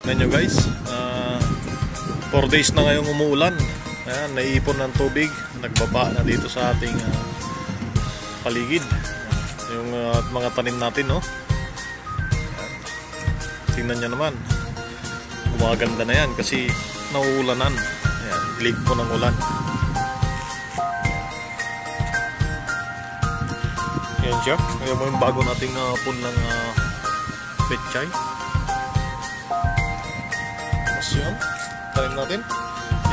Tignan nyo guys, 4 days na ngayong umuulan. Ayan, naiipon ng tubig, nagbaba na dito sa ating paligid. Yung mga tanim natin, no? Ayan. Tingnan nyo naman, gumaganda na yan kasi nauulanan. Ayan, lig po ng ulan. Ayan siya, ayan mo yung bago nating punlang pechay. Yun, tanim natin.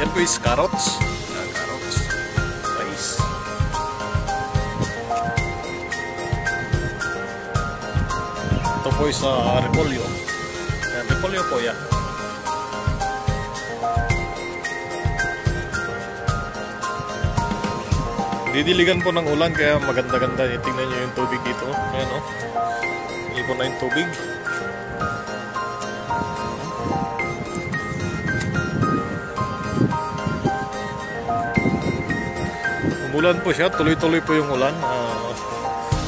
Yan po is carrots. Carrots. Nice. Ito po is repolyo. Yan, repolyo po yan. Didiligan po ng ulan kaya maganda-ganda. Tingnan nyo yung tubig dito. Ayan o. Ipon na yung tubig. Umulan po siya, tuloy-tuloy po yung ulan.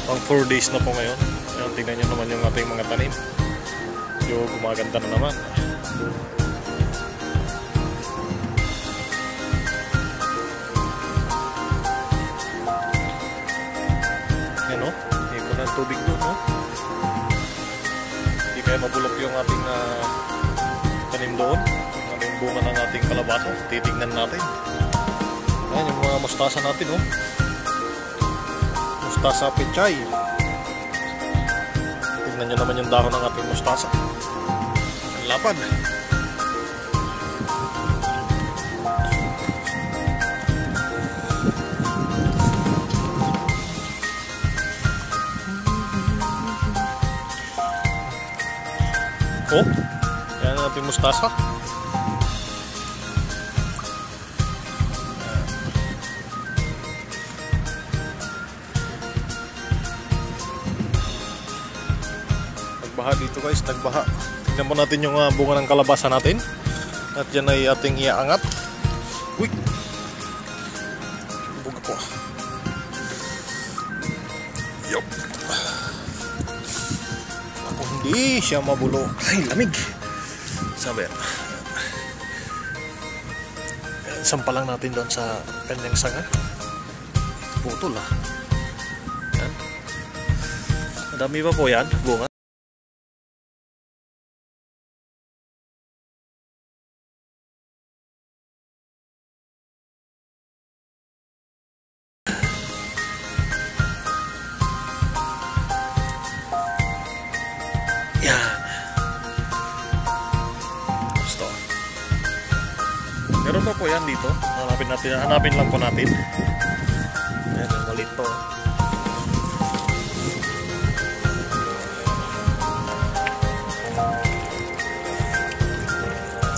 Pang 4 days na po ngayon. Ayan, tingnan nyo naman yung ating mga tanim. Yung gumaganda na naman. Ayan o, ipon ng tubig doon, no? Hindi kaya mabulok yung ating tanim doon. Yung ating bunga ng ating kalabasa. Titignan natin. Ayan yung mga mustasa natin, oh. Mustasa pechay. Tingnan nyo naman yung dahon ng ating mustasa. Ang lapad. Oh, yan ang ating mustasa. Nagbaha dito guys, nagbaha. Tignan po natin yung bunga ng kalabasa natin. At yan ay ating iaangat. Uy! Buga ko. Yup! Ako hindi siya mabulo. Ay, lamig! Sabi. Sampalang natin doon sa kanyang sanga. Putol ah. Yan. Madami pa po yan, bunga. Yan. Gusto. Meron pa po yan dito. Hanapin lang po natin. Ayan, yung maliit to.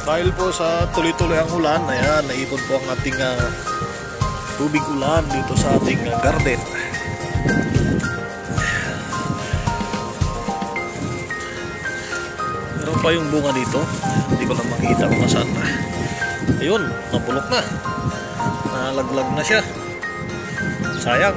Dahil po sa tuloy-tuloy ang ulan, ayan, naipon po ang ating tubig ulan dito sa ating garden. Meron pa yung bunga dito. Hindi ko lang makita kung nasaan na. Ayun, napulok na. Nalaglag na siya. Sayang.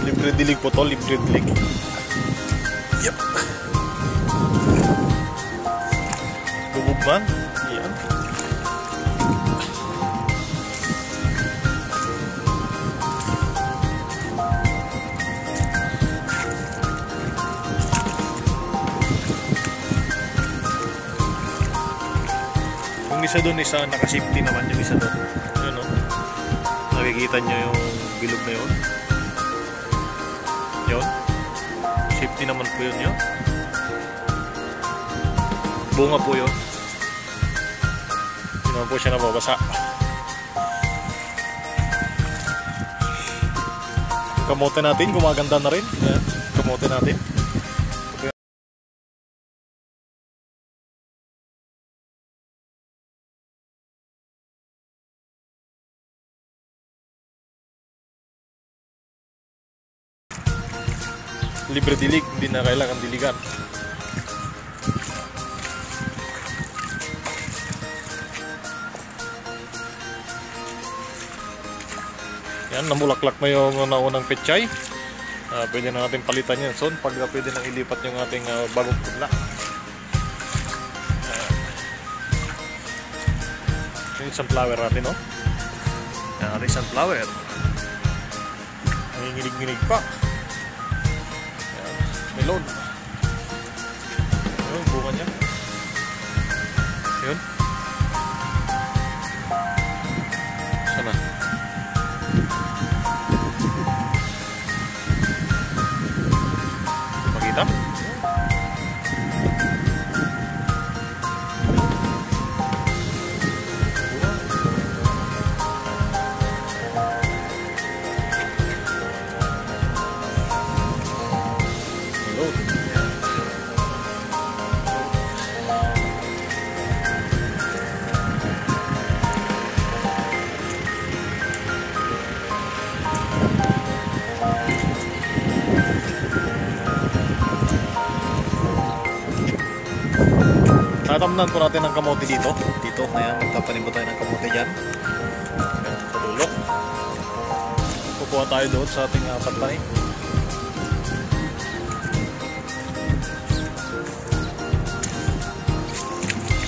Libre dilig po to, libre dilig. Yep. Bubog man. Yan. Yung isa doon, isa nakasafety naman yung isa doon. Ayun o. Nakikita nyo yung bilog na yun. Yun. Safety naman po yun yun. Bunga po yun. Hindi naman po siya nababasa. Yung kamote natin, gumaganda na rin. Ayan, kamote natin. Libre dilig, hindi na kailangan diligan. Yan, namulaklak na yung naunang pechay. Pwede na natin palitan yan soon pag pwede nang ilipat yung ating bagong pudla. Yung sunflower natin, no? Yan, ating sunflower. Nanginginig-nginig pa. Yan, melon. Yung bunga niya. Yun. Sana. Makita? Tatamnan po natin ang kamote dito. Dito, ayan, magtapanin po tayo ng kamote dyan. Ayan, sa dulo. Pupuha tayo doon sa ating pagtanim.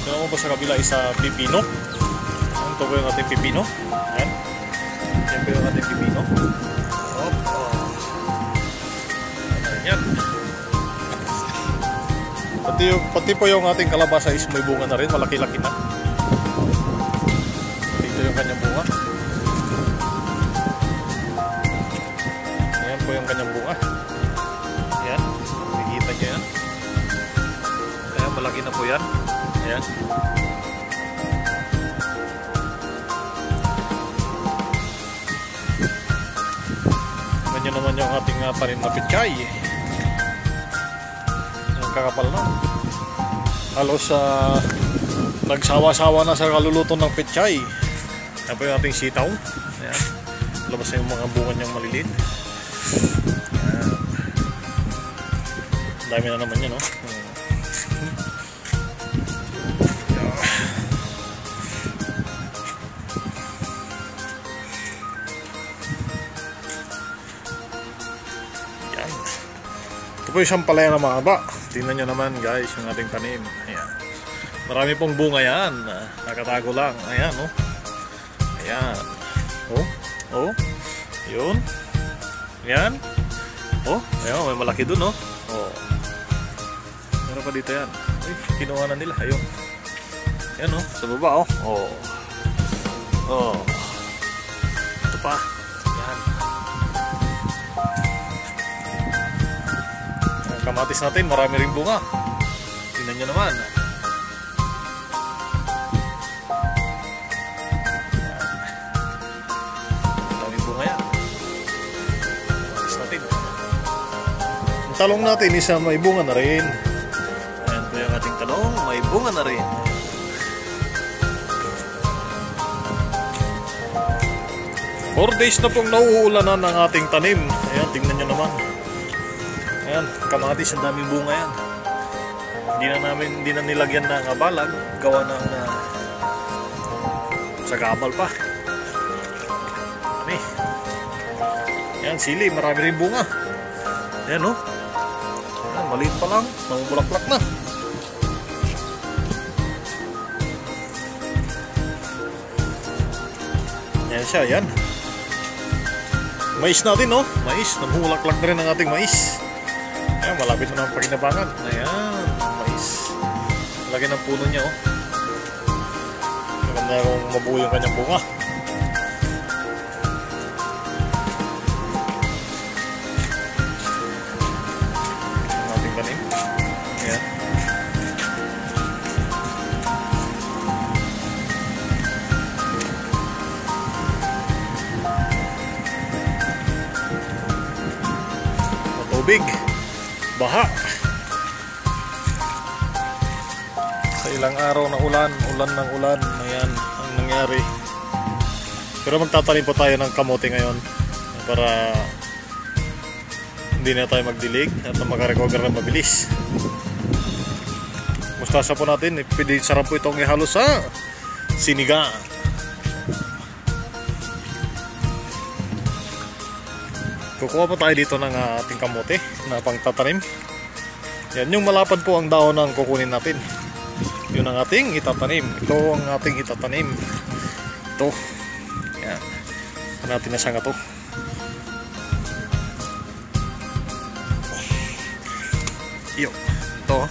Ito mo ba sa kabila isa pipino. Ito po yung ating pipino. Ayan. Yan po yung ating pipino. Ayan. Pati po yung ating kalabasa is may bunga na rin, malaki-laki na. Dito yung kanyang bunga. Ayan po yung kanyang bunga. Ayan, makikita nyo yan. Ayan, malaki na po yan. Ayan. Ganyan naman yung ating tanim na pechay. Kakapal na. Halos nagsawa-sawa na sa kaluluto ng pechay. Yan po yung ating sitaw. Ayan. Labas na yung mga bunga niyang maliliit. Ayan. Dami na naman yan, no? Yan. Ito po yung sampalaya na mahaba. Tingnan nyo naman guys yung ating tanim. Ayan. Marami pong bunga yan. Nakatago lang. Ayan, oh. Ayan. Oh. Oh. Yun. Ayan. Oh. Ayan, may malaki dun, oh. Oh. Meron pa dito yan. Ay, kinuha na nila. Ayun. Ayan, oh. Sa baba, oh. Oh. Oh. Ito pa. Ayan. Kamatis natin, marami ring bunga. Tingnan nyo naman. Maraming bunga yan. Kamatis natin. Ang talong natin, isa may bunga na rin. Ayan po yung ating talong, may bunga na rin. 4 days na pong nauulanan ang ating tanim. Ayan, tingnan nyo naman. Ayan, kamatis, ang daming bunga yan. Hindi na nilagyan ng balag, gawa ng sagabal pa. Ayan, sili, marami rin bunga. Ayan, oh. Ayan, maliit pa lang, namumulaklak na. Ayan siya, ayan. Mais natin, oh. Mais, namumulaklak na rin ang ating mais. Ayan, malapit na ng pakinabangan. Ayan, mais. Lagi ng puno niya, oh. Maganda kung mabuo yung kanyang bunga. Ang ating tanim. Ayan. Matubig. Baha. Sa ilang araw na ulan ng ulan, ayan ang nangyari. Pero magtatanim po tayo ng kamote ngayon para hindi na tayo magdilig at makarecover na mabilis. Mustasa po natin, pwede sarap po itong ihalo sa sinigang. Kukuha pa tayo dito ng ating kamote na pangtatanim. Yan, yung malapad po ang dahon ang kukunin natin. Yun ang ating itatanim. Ito ang ating itatanim. Ito. Yan. Natin na siya nga to. Yo. Ito.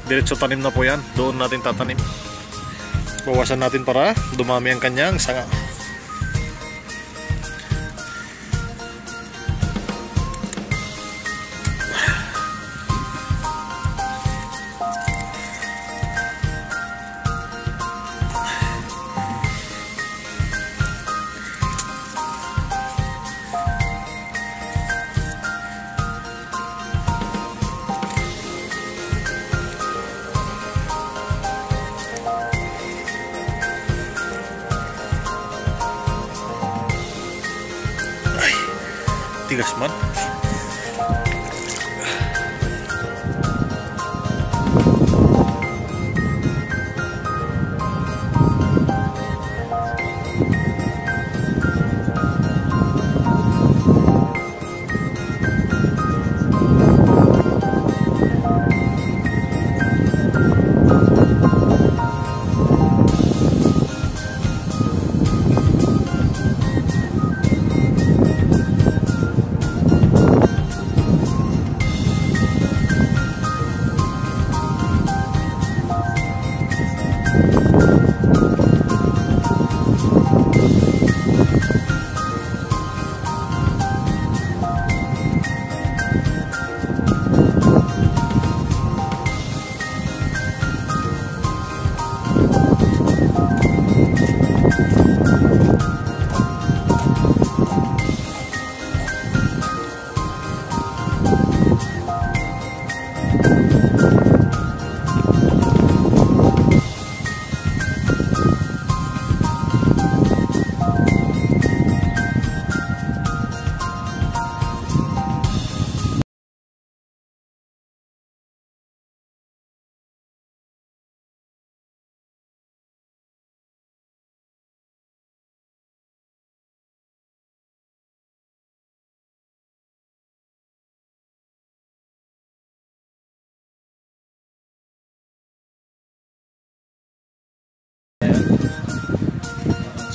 Diretso tanim na po yan. Doon natin tatanim. Bawasan natin para dumami ang kanyang sanga. Tigas man.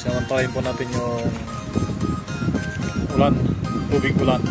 Samantayin po natin yung ulan, tubig ulan.